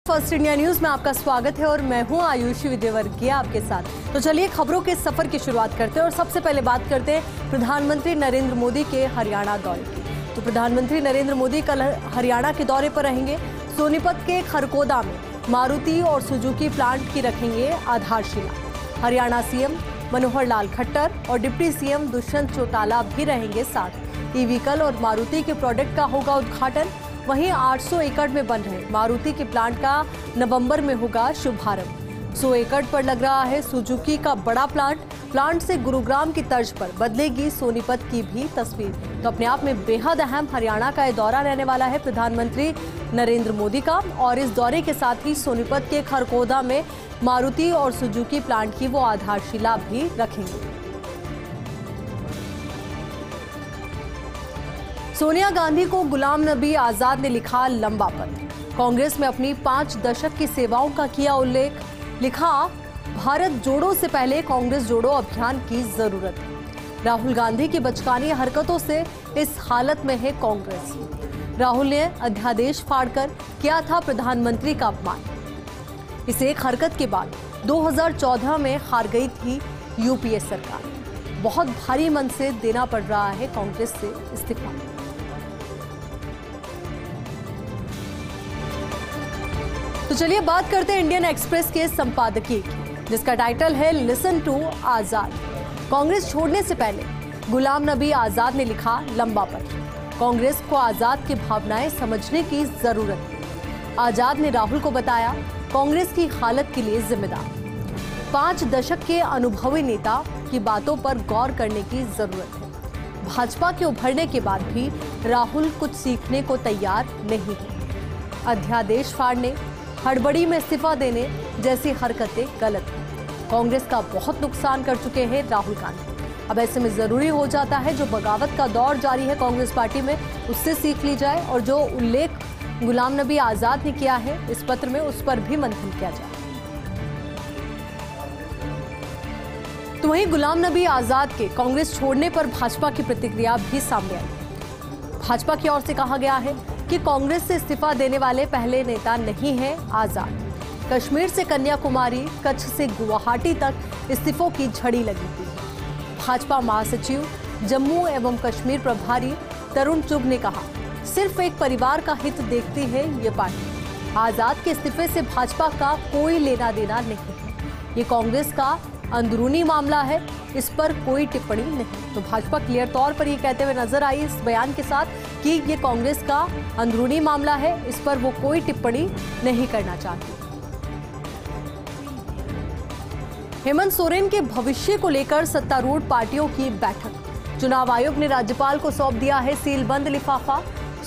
First India news में आपका स्वागत है और मैं हूं आयुषी विद्यावर्गीय आपके साथ। तो चलिए खबरों के सफर की शुरुआत करते हैं और सबसे पहले बात करते हैं प्रधानमंत्री नरेंद्र मोदी के हरियाणा दौरे की। तो प्रधानमंत्री नरेंद्र मोदी कल हरियाणा के दौरे पर रहेंगे। सोनीपत के खरकोदा में मारुति और सुजुकी प्लांट की रखेंगे आधारशिला। हरियाणा सीएम मनोहर लाल खट्टर और डिप्टी सीएम दुष्यंत चौटाला भी रहेंगे साथ। ई व्हीकल और मारुति के प्रोडक्ट का होगा उद्घाटन। वहीं 800 एकड़ में बन रहे मारुति के प्लांट का नवंबर में होगा शुभारंभ। 100 एकड़ पर लग रहा है सुजुकी का बड़ा प्लांट से गुरुग्राम की तर्ज पर बदलेगी सोनीपत की भी तस्वीर। तो अपने आप में बेहद अहम हरियाणा का यह दौरा रहने वाला है प्रधानमंत्री नरेंद्र मोदी का। और इस दौरे के साथ ही सोनीपत के खरकोदा में मारुति और सुजुकी प्लांट की वो आधारशिला भी रखेंगे। सोनिया गांधी को गुलाम नबी आजाद ने लिखा लंबा पत्र। कांग्रेस में अपनी 5 दशक की सेवाओं का किया उल्लेख। लिखा, भारत जोड़ो से पहले कांग्रेस जोड़ो अभियान की जरूरत है। राहुल गांधी की बचकानी हरकतों से इस हालत में है कांग्रेस। राहुल ने अध्यादेश फाड़कर किया था प्रधानमंत्री का अपमान। इस एक हरकत के बाद 2014 में हार गई थी यूपीए सरकार। बहुत भारी मन से देना पड़ रहा है कांग्रेस से इस्तीफा। तो चलिए बात करते हैं इंडियन एक्सप्रेस के संपादकीय की, जिसका टाइटल है लिसन टू आजाद। कांग्रेस छोड़ने से पहले गुलाम नबी आजाद ने लिखा लंबा पत्र। कांग्रेस को आजाद की भावनाएं समझने की जरूरत है। आजाद ने राहुल को बताया कांग्रेस की हालत के लिए जिम्मेदार। 5 दशक के अनुभवी नेता की बातों पर गौर करने की जरूरत है। भाजपा के उभरने के बाद भी राहुल कुछ सीखने को तैयार नहीं है। अध्यादेश फाड़ने, हड़बड़ी में इस्तीफा देने जैसी हरकतें गलत हैं। कांग्रेस का बहुत नुकसान कर चुके हैं राहुल गांधी। अब ऐसे में जरूरी हो जाता है जो बगावत का दौर जारी है कांग्रेस पार्टी में, उससे सीख ली जाए और जो उल्लेख गुलाम नबी आजाद ने किया है इस पत्र में, उस पर भी मंथन किया जाए। तो वहीं गुलाम नबी आजाद के कांग्रेस छोड़ने पर भाजपा की प्रतिक्रिया भी सामने आई। भाजपा की ओर से कहा गया है कि कांग्रेस से इस्तीफा देने वाले पहले नेता नहीं है आजाद। कश्मीर से कन्याकुमारी, कच्छ से गुवाहाटी तक इस्तीफों की झड़ी लगी थी। भाजपा महासचिव जम्मू एवं कश्मीर प्रभारी तरुण चुग ने कहा, सिर्फ एक परिवार का हित देखती है ये पार्टी। आजाद के इस्तीफे से भाजपा का कोई लेना देना नहीं है। ये कांग्रेस का अंदरूनी मामला है, इस पर कोई टिप्पणी नहीं। तो भाजपा क्लियर तौर पर ये कहते हुए नजर आई इस बयान के साथ कि ये कांग्रेस का अंदरूनी मामला है, इस पर वो कोई टिप्पणी नहीं करना चाहती। हेमंत सोरेन के भविष्य को लेकर सत्तारूढ़ पार्टियों की बैठक। चुनाव आयोग ने राज्यपाल को सौंप दिया है सीलबंद लिफाफा।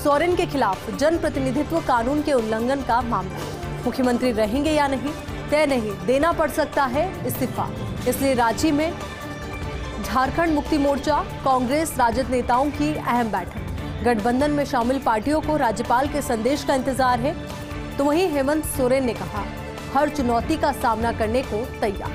सोरेन के खिलाफ जनप्रतिनिधित्व कानून के उल्लंघन का मामला। मुख्यमंत्री रहेंगे या नहीं तय नहीं, देना पड़ सकता है इस्तीफा। इसलिए रांची में झारखंड मुक्ति मोर्चा, कांग्रेस, राजद नेताओं की अहम बैठक। गठबंधन में शामिल पार्टियों को राज्यपाल के संदेश का इंतजार है। तो वहीं हेमंत सोरेन ने कहा, हर चुनौती का सामना करने को तैयार।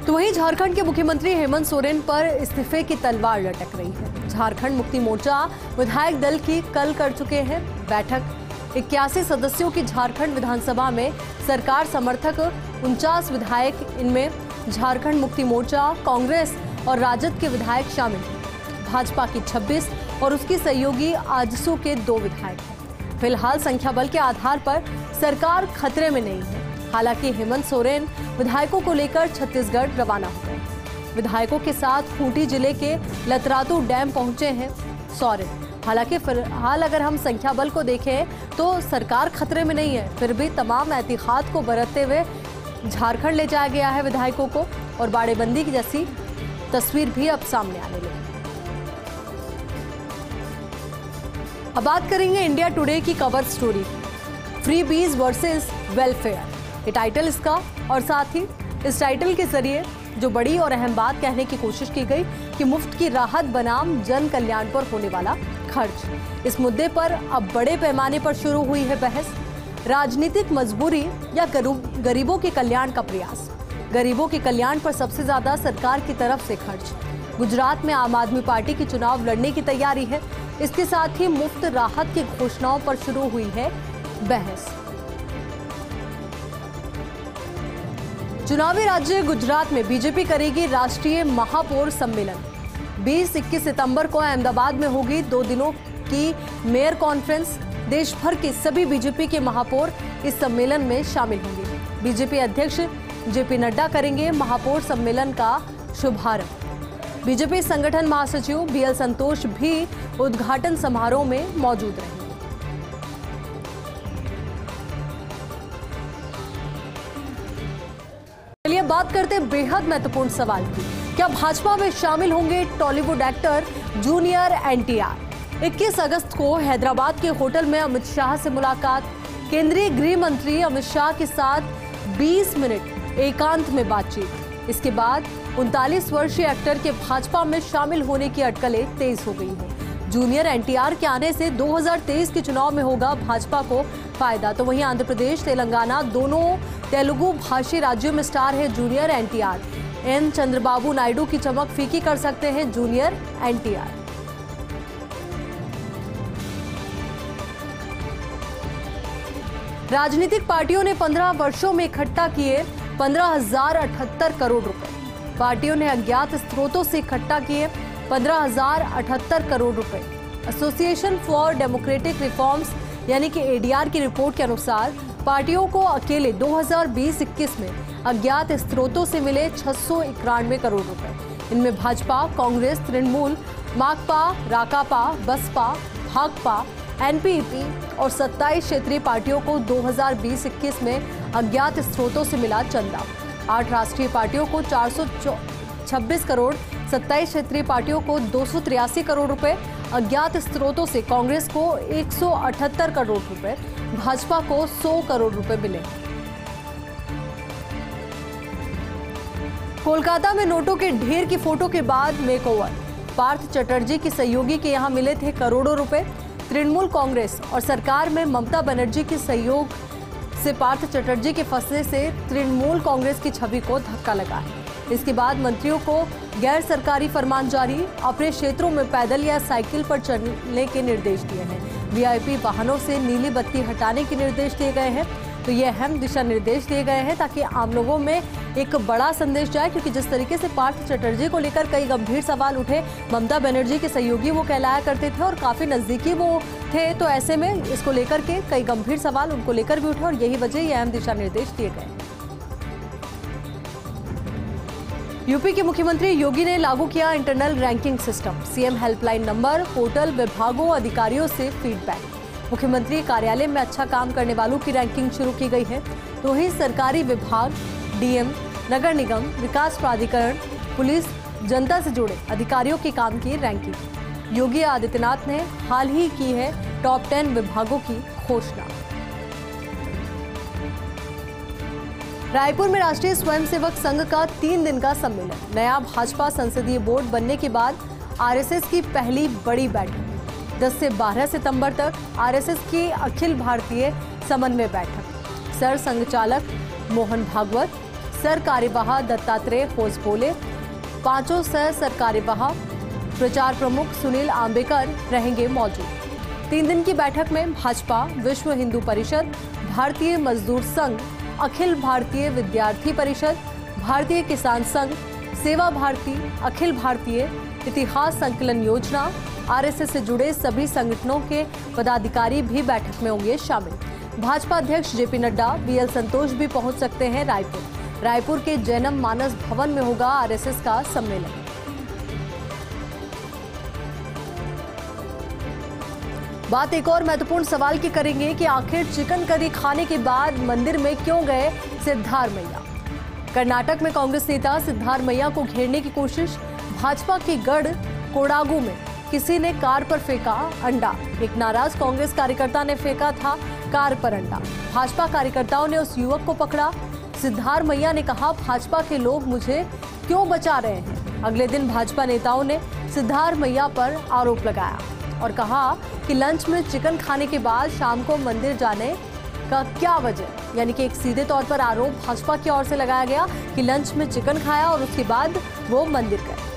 तो वहीं झारखंड के मुख्यमंत्री हेमंत सोरेन पर इस्तीफे की तलवार लटक रही है। झारखंड मुक्ति मोर्चा विधायक दल की कल कर चुके हैं बैठक। 81 सदस्यों की झारखंड विधानसभा में सरकार समर्थक 49 विधायक, इनमें झारखंड मुक्ति मोर्चा, कांग्रेस और राजद के विधायक शामिल हैं। भाजपा की 26 और उसकी सहयोगी आजसू के 2 विधायक हैं। फिलहाल संख्या बल के आधार पर सरकार खतरे में नहीं है। हालांकि हेमंत सोरेन विधायकों को लेकर छत्तीसगढ़ रवाना हो गए। विधायकों के साथ खूंटी जिले के लतरातू डैम पहुंचे हैं सोरेन। हालांकि फिलहाल अगर हम संख्या बल को देखें तो सरकार खतरे में नहीं है, फिर भी तमाम एहतियात को बरतते हुए झारखंड ले जाया गया है विधायकों को और बाड़ेबंदी की जैसी तस्वीर भी अब सामने आने लगी। अब बात करेंगे इंडिया टुडे की कवर स्टोरी, फ्री बीज वर्सेस वेलफेयर, ये टाइटल इसका। और साथ ही इस टाइटल के जरिए जो बड़ी और अहम बात कहने की कोशिश की गई कि मुफ्त की राहत बनाम जन कल्याण पर होने वाला खर्च। इस मुद्दे पर अब बड़े पैमाने पर शुरू हुई है बहस। राजनीतिक मजबूरी या गरीबों के कल्याण का प्रयास। गरीबों के कल्याण पर सबसे ज्यादा सरकार की तरफ से खर्च। गुजरात में आम आदमी पार्टी की चुनाव लड़ने की तैयारी है। इसके साथ ही मुफ्त राहत की घोषणाओं पर शुरू हुई है बहस। चुनावी राज्य गुजरात में बीजेपी करेगी राष्ट्रीय महापौर सम्मेलन। 20-21 सितंबर को अहमदाबाद में होगी 2 दिनों की मेयर कॉन्फ्रेंस। देश भर के सभी बीजेपी के महापौर इस सम्मेलन में शामिल होंगे। बीजेपी अध्यक्ष जेपी नड्डा करेंगे महापौर सम्मेलन का शुभारंभ। बीजेपी संगठन महासचिव बीएल संतोष भी उद्घाटन समारोह में मौजूद रहेंगे। चलिए बात करते हैं बेहद महत्वपूर्ण सवाल की। क्या भाजपा में शामिल होंगे टॉलीवुड एक्टर जूनियर एनटीआर? 21 अगस्त को हैदराबाद के होटल में अमित शाह से मुलाकात। केंद्रीय गृह मंत्री अमित शाह के साथ 20 मिनट एकांत में बातचीत। इसके बाद 39 वर्षीय एक्टर के भाजपा में शामिल होने की अटकलें तेज हो गई हैं। जूनियर एनटीआर के आने से 2023 के चुनाव में होगा भाजपा को फायदा। तो वहीं आंध्र प्रदेश तेलंगाना दोनों तेलुगु भाषी राज्यों में स्टार है जूनियर एनटीआर। एन चंद्रबाबू नायडू की चमक फीकी कर सकते हैं जूनियर एनटीआर। राजनीतिक पार्टियों ने 15 वर्षों में इकट्ठा किए 15,078 करोड़ रुपए। पार्टियों ने अज्ञात स्रोतों से इकट्ठा किए 15,078 करोड़ रुपए। एसोसिएशन फॉर डेमोक्रेटिक रिफॉर्म्स यानी कि एडीआर की रिपोर्ट के अनुसार पार्टियों को अकेले 2020-21 में अज्ञात स्रोतों से मिले 691 करोड़ रुपए। इनमें भाजपा, कांग्रेस, तृणमूल, माकपा, राकापा, बसपा, भाकपा, एनपीपी और 27 क्षेत्रीय पार्टियों को 2020-21 में अज्ञात स्रोतों से मिला चंदा। 8 राष्ट्रीय पार्टियों को 426 करोड़, 27 क्षेत्रीय पार्टियों को 283 करोड़ रुपए, अज्ञात स्रोतों से कांग्रेस को 178 करोड़ रुपए, भाजपा को 100 करोड़ रुपए मिले। कोलकाता में नोटों के ढेर की फोटो के बाद मेकओवर। पार्थ चटर्जी की सहयोगी के यहां मिले थे करोड़ों रुपए। तृणमूल कांग्रेस और सरकार में ममता बनर्जी के सहयोग से पार्थ चटर्जी के फंसने से तृणमूल कांग्रेस की छवि को धक्का लगा है। इसके बाद मंत्रियों को गैर सरकारी फरमान जारी, अपने क्षेत्रों में पैदल या साइकिल पर चलने के निर्देश दिए हैं। वीआईपी वाहनों से नीली बत्ती हटाने के निर्देश दिए गए हैं। तो ये अहम दिशा निर्देश दिए गए हैं ताकि आम लोगों में एक बड़ा संदेश जाए, क्योंकि जिस तरीके से पार्थ चटर्जी को लेकर कई गंभीर सवाल उठे, ममता बनर्जी के सहयोगी वो कहलाया करते थे और काफी नजदीकी वो थे, तो ऐसे में इसको लेकर के कई गंभीर सवाल उनको लेकर भी उठे और यही वजह ये अहम दिशा निर्देश दिए गए। यूपी के मुख्यमंत्री योगी ने लागू किया internal ranking system. CM helpline number, portal, विभागों, अधिकारियों से फीडबैक। मुख्यमंत्री कार्यालय में अच्छा काम करने वालों की रैंकिंग शुरू की गई है। तो ही सरकारी विभाग, डीएम, नगर निगम, विकास प्राधिकरण, पुलिस, जनता से जुड़े अधिकारियों के काम की रैंकिंग। योगी आदित्यनाथ ने हाल ही की है टॉप 10 विभागों की घोषणा। रायपुर में राष्ट्रीय स्वयंसेवक संघ का 3 दिन का सम्मेलन। नया भाजपा संसदीय बोर्ड बनने के बाद आरएसएस की पहली बड़ी बैठक। 10 से 12 सितंबर तक आरएसएस की अखिल भारतीय समन्वय बैठक। सर संघचालक मोहन भागवत, सर कार्यवाह दत्तात्रेय होसबोले, 5 सर कार्यवाह प्रचार प्रमुख सुनील आंबेकर रहेंगे मौजूद। 3 दिन की बैठक में भाजपा, विश्व हिंदू परिषद, भारतीय मजदूर संघ, अखिल भारतीय विद्यार्थी परिषद, भारतीय किसान संघ, सेवा भारती, अखिल भारतीय इतिहास संकलन योजना, आरएसएस से जुड़े सभी संगठनों के पदाधिकारी भी बैठक में होंगे शामिल। भाजपा अध्यक्ष जेपी नड्डा, बीएल संतोष भी पहुंच सकते हैं रायपुर। रायपुर के जैनम मानस भवन में होगा आरएसएस का सम्मेलन। बात एक और महत्वपूर्ण सवाल की करेंगे कि आखिर चिकन करी खाने के बाद मंदिर में क्यों गए सिद्धार्थ मैया। कर्नाटक में कांग्रेस नेता सिद्धार्थ मैया को घेरने की कोशिश। भाजपा के गढ़ कोडागू में किसी ने कार पर फेंका अंडा। एक नाराज कांग्रेस कार्यकर्ता ने फेंका था कार पर अंडा। भाजपा कार्यकर्ताओं ने उस युवक को पकड़ा। सिद्धार्थ मैया ने कहा, भाजपा के लोग मुझे क्यों बचा रहे हैं। अगले दिन भाजपा नेताओं ने सिद्धार्थ मैया पर आरोप लगाया और कहा कि लंच में चिकन खाने के बाद शाम को मंदिर जाने का क्या वजह। यानी कि एक सीधे तौर पर आरोप भाजपा की ओर से लगाया गया कि लंच में चिकन खाया और उसके बाद वो मंदिर गए।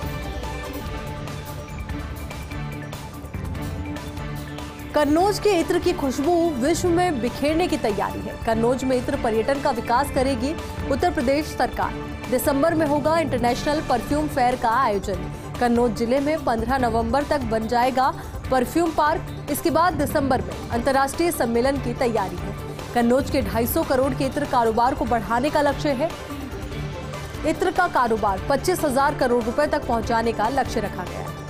कन्नौज के इत्र की खुशबू विश्व में बिखेरने की तैयारी है। कन्नौज में इत्र पर्यटन का विकास करेगी उत्तर प्रदेश सरकार। दिसंबर में होगा इंटरनेशनल परफ्यूम फेयर का आयोजन। कन्नौज जिले में 15 नवंबर तक बन जाएगा परफ्यूम पार्क। इसके बाद दिसंबर में अंतर्राष्ट्रीय सम्मेलन की तैयारी है। कन्नौज के 250 करोड़ के इत्र कारोबार को बढ़ाने का लक्ष्य है। इत्र का कारोबार 25,000 करोड़ रुपए तक पहुंचाने का लक्ष्य रखा गया है।